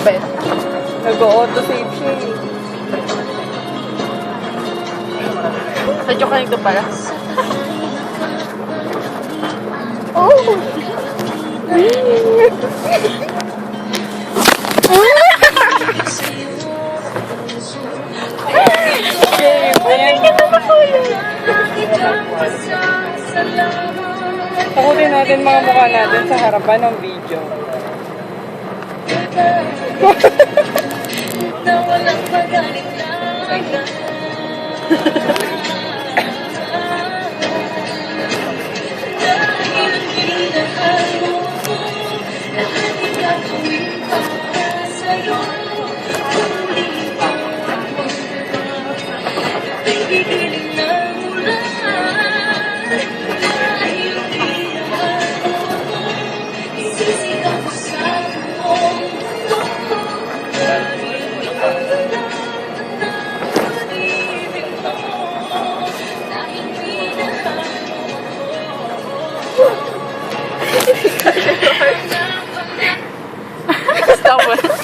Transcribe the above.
ba yun? Nag-auto-save siya eh. Sadyo ka nito pala. Oh! Takutin natin mga mukha natin sa harapan ng video. Stop it.